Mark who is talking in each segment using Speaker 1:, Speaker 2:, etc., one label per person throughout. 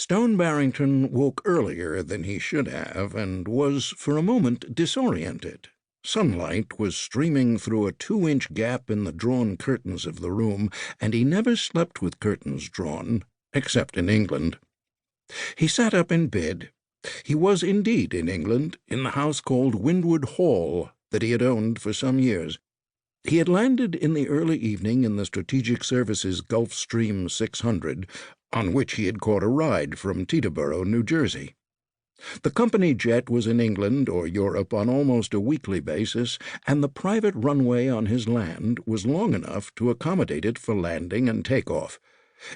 Speaker 1: Stone Barrington woke earlier than he should have and was, for a moment, disoriented. Sunlight was streaming through a 2-inch gap in the drawn curtains of the room, and he never slept with curtains drawn, except in England. He sat up in bed. He was indeed in England, in the house called Windward Hall that he had owned for some years. He had landed in the early evening in the Strategic Service's Gulfstream 600, on which he had caught a ride from Teterboro, New Jersey. The company jet was in England or Europe on almost a weekly basis, and the private runway on his land was long enough to accommodate it for landing and takeoff.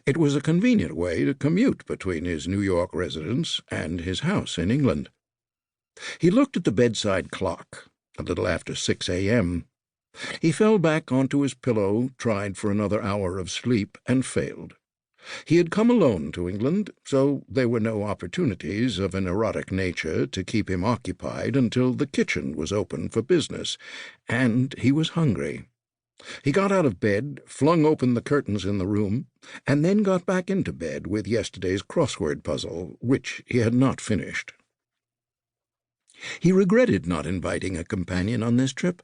Speaker 1: It was a convenient way to commute between his New York residence and his house in England. He looked at the bedside clock, a little after 6 a.m. He fell back onto his pillow, tried for another hour of sleep, and failed. He had come alone to England, so there were no opportunities of an erotic nature to keep him occupied until the kitchen was open for business, and he was hungry. He got out of bed, flung open the curtains in the room, and then got back into bed with yesterday's crossword puzzle, which he had not finished. He regretted not inviting a companion on this trip,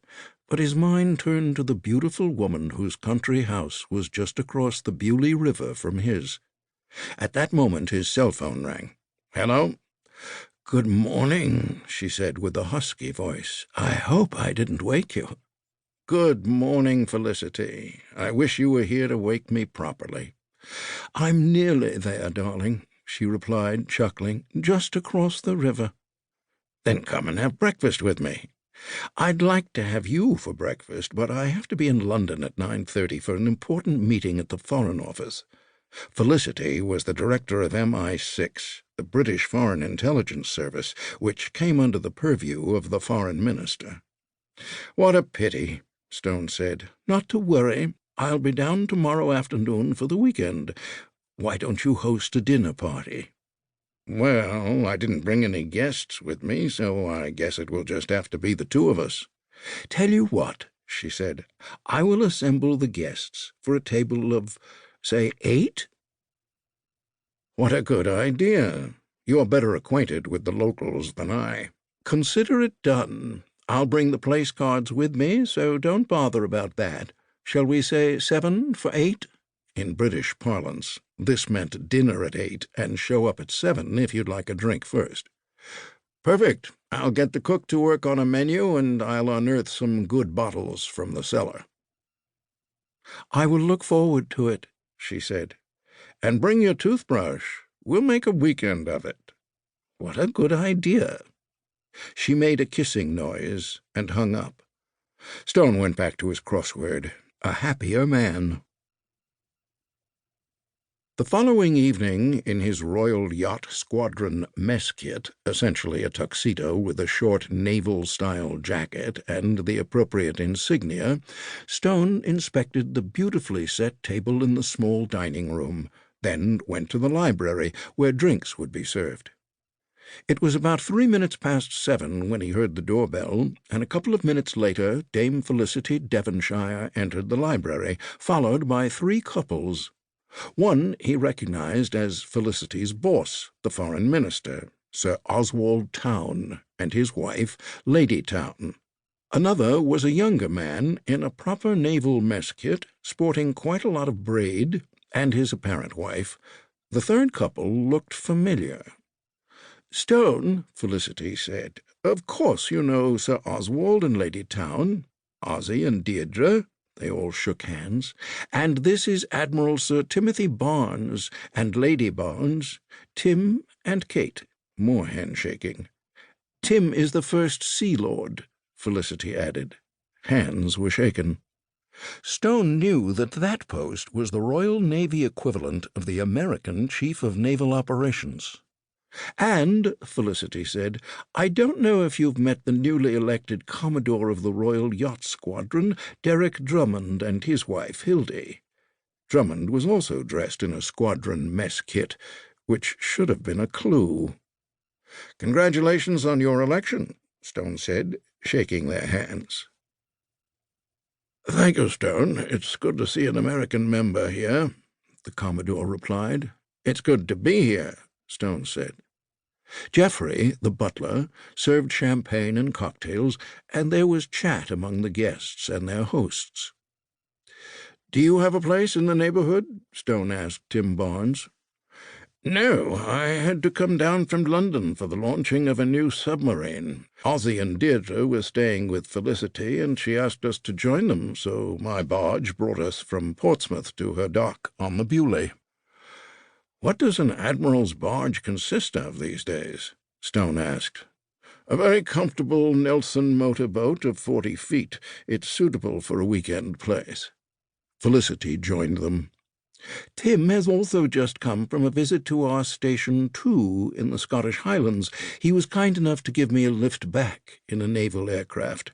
Speaker 1: but his mind turned to the beautiful woman whose country house was just across the Bewley River from his. At that moment his cell phone rang. "Hello?" "Good morning," she said with a husky voice. "I hope I didn't wake you." "Good morning, Felicity. I wish you were here to wake me properly." "I'm nearly there, darling," she replied, chuckling. "Just across the river." "Then come and have breakfast with me." "I'd like to have you for breakfast, but I have to be in London at 9:30 for an important meeting at the Foreign Office." Felicity was the director of MI6, the British Foreign Intelligence Service, which came under the purview of the Foreign Minister. "What a pity," Stone said. "Not to worry. I'll be down tomorrow afternoon for the weekend. Why don't you host a dinner party?" "Well, I didn't bring any guests with me, so I guess it will just have to be the two of us." "Tell you what," she said, "I will assemble the guests for a table of, say, 8. "What a good idea. You're better acquainted with the locals than I." "Consider it done. I'll bring the place cards with me, so don't bother about that. Shall we say 7 for 8? In British parlance, this meant dinner at 8 and show up at 7 if you'd like a drink first. "Perfect. I'll get the cook to work on a menu, and I'll unearth some good bottles from the cellar." "I will look forward to it," she said. "And bring your toothbrush. We'll make a weekend of it." "What a good idea." She made a kissing noise and hung up. Stone went back to his crossword, a happier man. The following evening, in his Royal Yacht Squadron mess kit, essentially a tuxedo with a short naval-style jacket and the appropriate insignia, Stone inspected the beautifully set table in the small dining room, then went to the library, where drinks would be served. It was about 3 minutes past 7 when he heard the doorbell, and a couple of minutes later Dame Felicity Devonshire entered the library, followed by 3 couples. One he recognized as Felicity's boss, the foreign minister, Sir Oswald Towne, and his wife, Lady Towne. Another was a younger man in a proper naval mess kit, sporting quite a lot of braid, and his apparent wife. The third couple looked familiar. "Stone," Felicity said, "of course you know Sir Oswald and Lady Towne, Ozzy and Deirdre." They all shook hands. "And this is Admiral Sir Timothy Barnes and Lady Barnes, Tim and Kate." More handshaking. "Tim is the First Sea Lord," Felicity added. Hands were shaken. Stone knew that that post was the Royal Navy equivalent of the American Chief of Naval Operations. "And," Felicity said, "I don't know if you've met the newly elected Commodore of the Royal Yacht Squadron, Derek Drummond, and his wife, Hildy." Drummond was also dressed in a squadron mess kit, which should have been a clue. "Congratulations on your election," Stone said, shaking their hands. "Thank you, Stone. It's good to see an American member here," the Commodore replied. "It's good to be here," Stone said. Geoffrey, the butler, served champagne and cocktails, and there was chat among the guests and their hosts. "Do you have a place in the neighborhood?" Stone asked Tim Barnes. "No, I had to come down from London for the launching of a new submarine. Ozzy and Deirdre were staying with Felicity, and she asked us to join them, so my barge brought us from Portsmouth to her dock on the Bewley." "What does an admiral's barge consist of these days?" Stone asked. "A very comfortable Nelson motorboat of 40 feet. It's suitable for a weekend place." Felicity joined them. "Tim has also just come from a visit to our Station 2 in the Scottish Highlands. He was kind enough to give me a lift back in a naval aircraft."